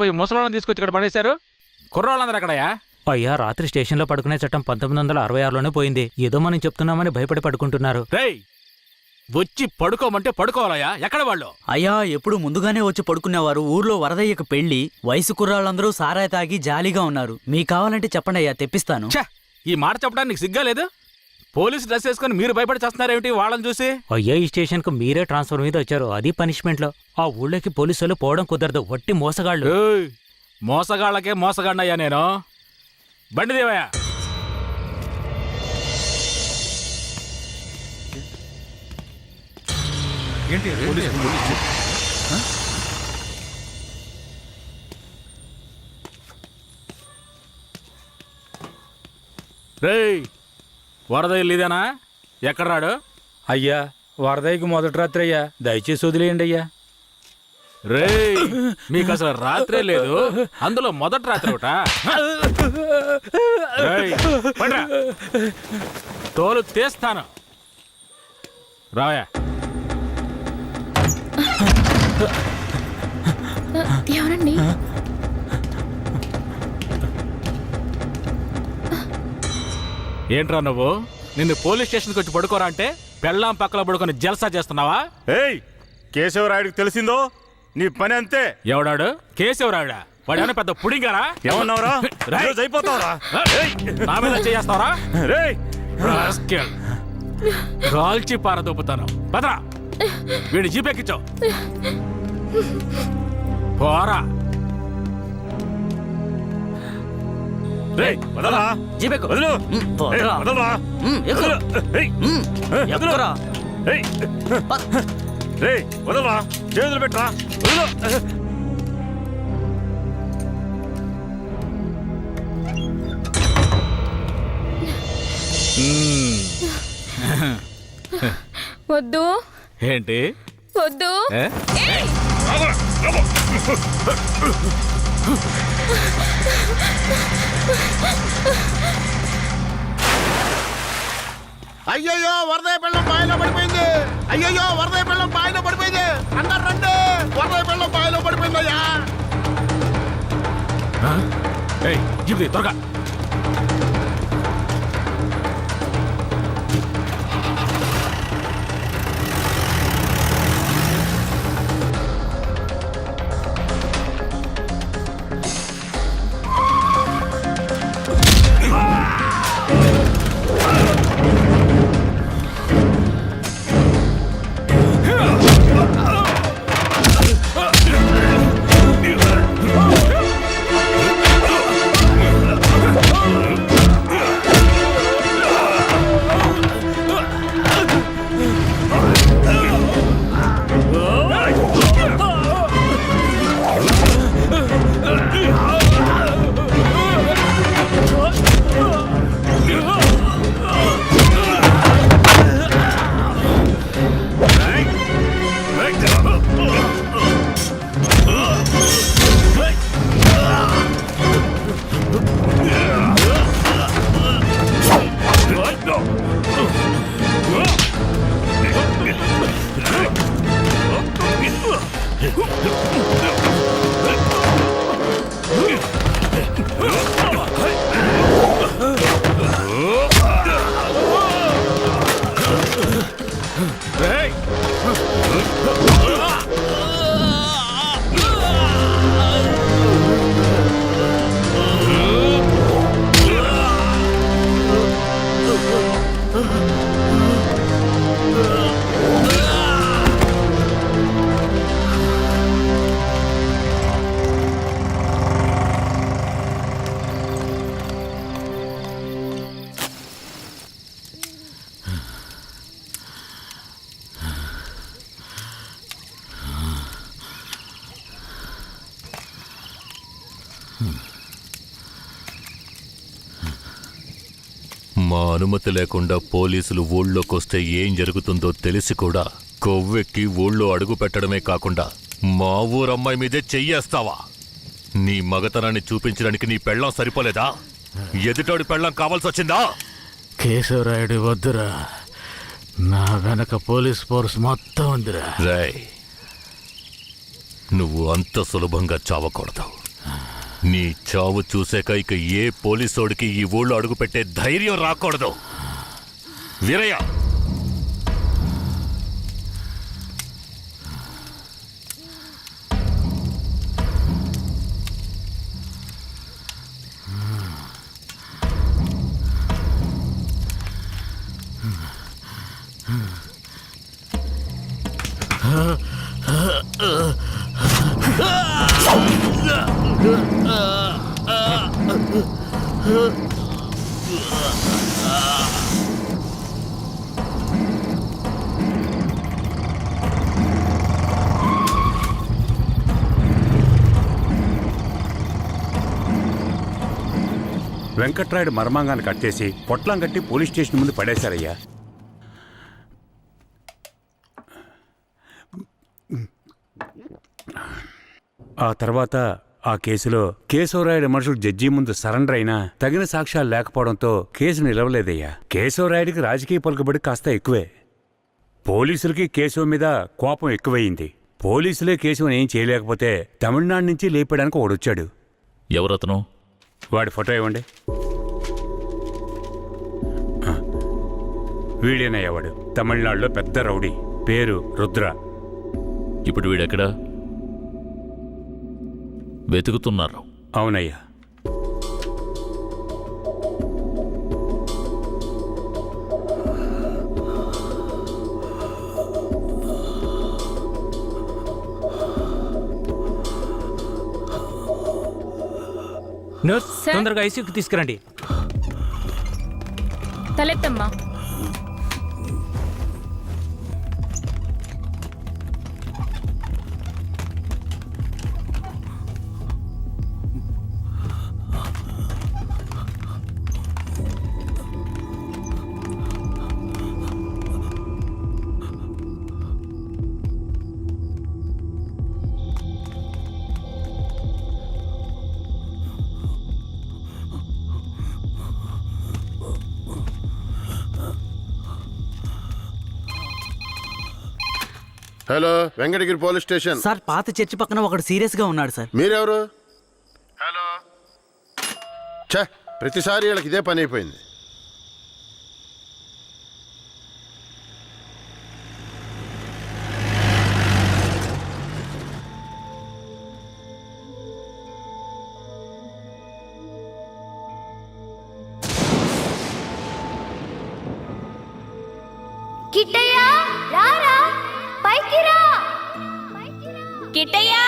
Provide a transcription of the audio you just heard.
నిద్రపోయి ముసలాళ్ళని తీసుకొచ్చి ఇక్కడ పడేశారు. కుర్రాళ్ళందరూ ఎక్కడయా? అయ్యా, రాత్రి స్టేషన్లో పడుకునే చట్టం 1966లోనే పోయింది. ఏదో మనం చెప్తున్నామని భయపడి పడుకుంటున్నారు. రేయ్, వచ్చి పడుకోమంటే పడుకోవాలయ్యా. ఎక్కడ వాళ్ళు? అయ్యా, ఎప్పుడు ముందుగానే వచ్చి పడుకునేవారు. ఊర్లో వరదయ్యకు పెళ్లి, వయసు కుర్రాళ్ళందరూ సారాయి తాగి జాలీగా ఉన్నారు. మీకు కావాలంటే చెప్పండి అయ్యా, తెప్పిస్తాను. ఈ మాట చెప్పడానికి సిగ్గా లేదు? పోలీసు డ్రెస్ వేసుకుని మీరు భయపడి చేస్తున్నారేమిటి వాళ్ళని చూసి? అయ్యా, ఈ స్టేషన్కు మీరే ట్రాన్స్ఫర్ మీద వచ్చారు, అది పనిష్మెంట్లో. ఆ ఊళ్ళోకి పోలీసులు పోవడం కుదరదు, వట్టి మోసగాళ్ళు. మోసగాళ్ళకే మోసగాడినయ్యా నేను. బండి దేవయ్యా. రేయ్, వరద ఇల్లుదేనా? ఎక్కడ రాడు? అయ్యా, వరదయ్యకు మొదటి రాత్రి అయ్యా, దయచేసి వదిలేయండి అయ్యా. రేయ్, మీకు అసలు రాత్రే లేదు, అందులో మొదటి రాత్రి ఒకట. తోలు తీస్తాను. రావయా. ఎవరండి? ఏంట్రా నువ్వు? నిన్ను పోలీస్ స్టేషన్కి వచ్చి పడుకోరా అంటే పెళ్ళాం పక్కన పడుకొని జల్సా చేస్తున్నావా? ఏయ్, కేశవరాయుడికి తెలిసిందో నీ పని అంతే. ఎవడాడు? కేశవరాయుడా? వాడేమైనా పెద్ద పుడింగారా? ఏమన్నావురా? అయిపోతావురా? నా మీద చేస్తావరా? రేయ్, రాల్చి పారదోపుతాను. పదరా, వీడి జీపెక్కించావు. పోరా. రేయ్, వదలరా. జీపెక్కు. వదలు. పోరా. వదలరా. ఎక్కురా. ఎక్కురా. రేయ్, వదలరా. చేతులు పెట్టరా. వదలు. వద్దు. ఏంటి వద్దు. అయ్యయ్యో, వరదయ్య పెళ్ళం బాయిలో పడిపోయింది. అయ్యయ్యో, వరదయ్య పెళ్ళం బాయిలో పడిపోయింది. అందరు రండి, వరదయ్య పెళ్ళం బాయిలో పడిపోయిందయ్యా. త్వరగా. మా అనుమతి లేకుండా పోలీసులు ఊళ్ళోకొస్తే ఏం జరుగుతుందో తెలిసి కూడా కొవ్వెక్కి ఊళ్ళో అడుగు పెట్టడమే కాకుండా మా ఊరమ్మాయి మీదే చెయ్యేస్తావా? నీ మగతనాన్ని చూపించడానికి నీ పెళ్ళం సరిపోలేదా? ఎదుటోడి పెళ్ళం కావాల్సొచ్చిందా? కేశవరాయుడు వద్దురా, నా వెనక పోలీస్ ఫోర్స్ మొత్తం ఉందిరా. రాయ్, నువ్వు అంత సులభంగా చావకూడదు. నీ చావు చూసాక ఇక ఏ పోలీసోడికి ఈ ఊళ్ళో అడుగుపెట్టే ధైర్యం రాకూడదు. వీరయ్య, వెంకట్రాయుడు మర్మాంగాన్ని కట్టేసి పొట్లం కట్టి పోలీస్ స్టేషన్ ముందు పడేశారయ్యా. ఆ తర్వాత ఆ కేసులో కేశవరాయుడు మనుషులు జడ్జి ముందు సరెండర్ అయినా తగిన సాక్ష్యాలు లేకపోవడంతో కేసు నిలవలేదయ్యా. కేశవరాయుడికి రాజకీయ పలుకుబడి కాస్త ఎక్కువే. పోలీసులకి కేశవ మీద కోపం ఎక్కువయింది. పోలీసులే కేశవని ఏం చేయలేకపోతే తమిళనాడు నుంచి లేపడానికి ఒకడొచ్చాడు. ఎవరతను? వాడి ఫోటో ఇవ్వండి. వీడేనయ్యా వాడు. తమిళనాడులో పెద్ద రౌడీ, పేరు రుద్ర. ఇప్పుడు వీడెక్కడా? వెతుకుతున్నారు. అవునయ్యా. Nurse, sir. తొందరగా ఐసీయూకి తీసుకురండి. తలెత్తమ్మా. Hello, Venkatagiri police station. Sir, పాత చర్చి పక్కన ఒకడు సీరియస్ గా ఉన్నాడు సార్. మీరెవరు? హలో. ఛే, ప్రతిసారి వీళ్ళకి ఇదే పని అయిపోయింది. కిట్టయ్య రారా, పైకి రా. కిట్టయ్యా!